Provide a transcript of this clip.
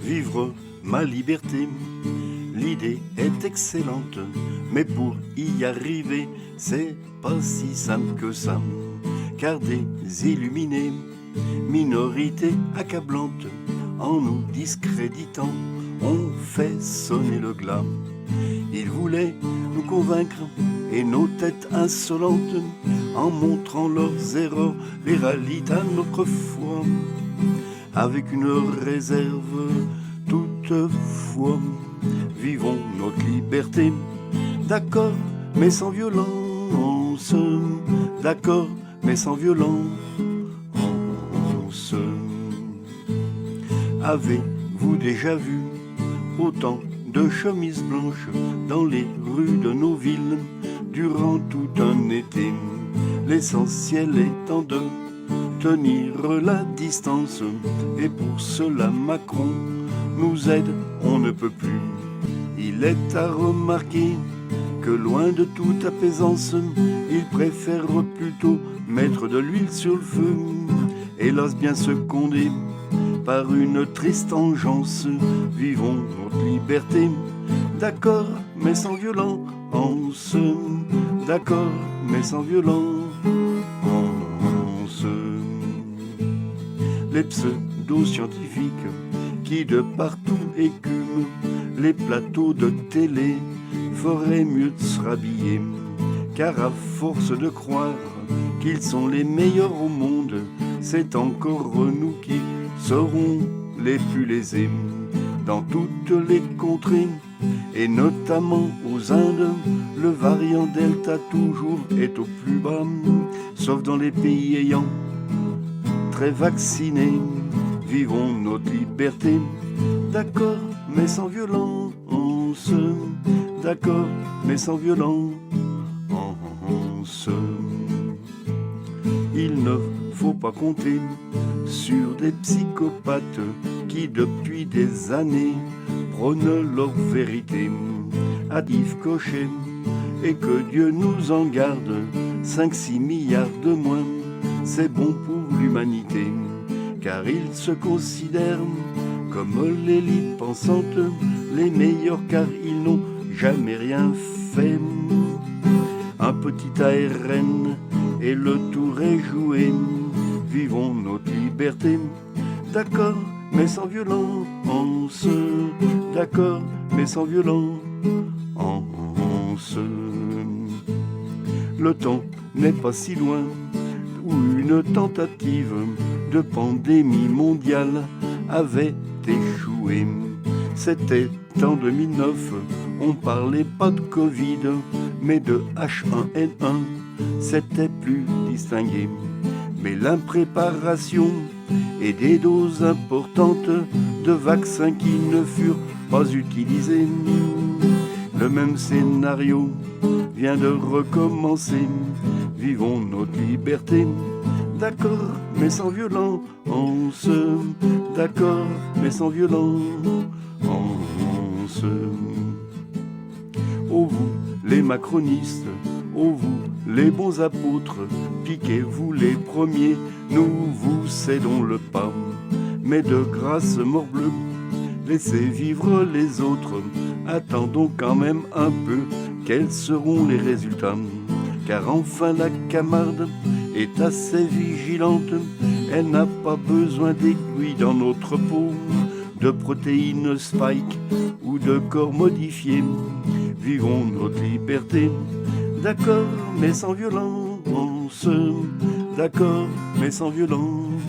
vivre ma liberté. L'idée est excellente, mais pour y arriver, c'est pas si simple que ça. Car des illuminés, minorité accablante, en nous discréditant, on fait sonner le glas. Ils voulaient nous convaincre et nos têtes insolentes, en montrant leurs erreurs, les rallient à notre foi, avec une réserve toutefois. Vivons notre liberté, d'accord, mais sans violence, d'accord, mais sans violence. Avez-vous déjà vu autant de chemises blanches dans les rues de nos villes durant tout un été? L'essentiel étant de tenir la distance, et pour cela Macron nous aide, on ne peut plus. Il est à remarquer que loin de toute apaisance, il préfère plutôt mettre de l'huile sur le feu, hélas bien secondé par une triste engeance. Vivons notre liberté, d'accord mais sans violence, d'accord mais sans violence. Les pseudo-scientifiques qui de partout écument les plateaux de télé feraient mieux de se rhabiller, car à force de croire qu'ils sont les meilleurs au monde, c'est encore nous qui serons les plus lésés. Dans toutes les contrées, et notamment aux Indes, le variant Delta toujours est au plus bas, sauf dans les pays ayant très vaccinés. Vivons notre liberté, d'accord mais sans violence, d'accord mais sans violence. Il ne faut pas compter sur des psychopathes qui depuis des années prônent leur vérité. Hâtif cocher, et que Dieu nous en garde, 5-6 milliards de moins, c'est bon pour l'humanité, car ils se considèrent comme l'élite pensante, les meilleurs car ils n'ont jamais rien fait. Un petit ARN et le tour est joué. Vivons notre liberté, d'accord mais sans violence, d'accord mais sans violence. Le temps n'est pas si loin où une tentative de pandémie mondiale avait échoué. C'était en 2009, on parlait pas de Covid, mais de H1N1, c'était plus distingué. Mais l'impréparation et des doses importantes de vaccins qui ne furent pas utilisés. Le même scénario vient de recommencer. Vivons notre liberté, d'accord mais sans violence, d'accord mais sans violence. Ô vous les macronistes, ô vous les bons apôtres, piquez-vous les premiers, nous vous cédons le pas. Mais de grâce morbleu, laissez vivre les autres, attendons quand même un peu, quels seront les résultats. Car enfin la Camarde est assez vigilante, elle n'a pas besoin d'aiguilles dans notre peau, de protéines spike ou de corps modifiés. Vivons notre liberté, d'accord mais sans violence, d'accord mais sans violence.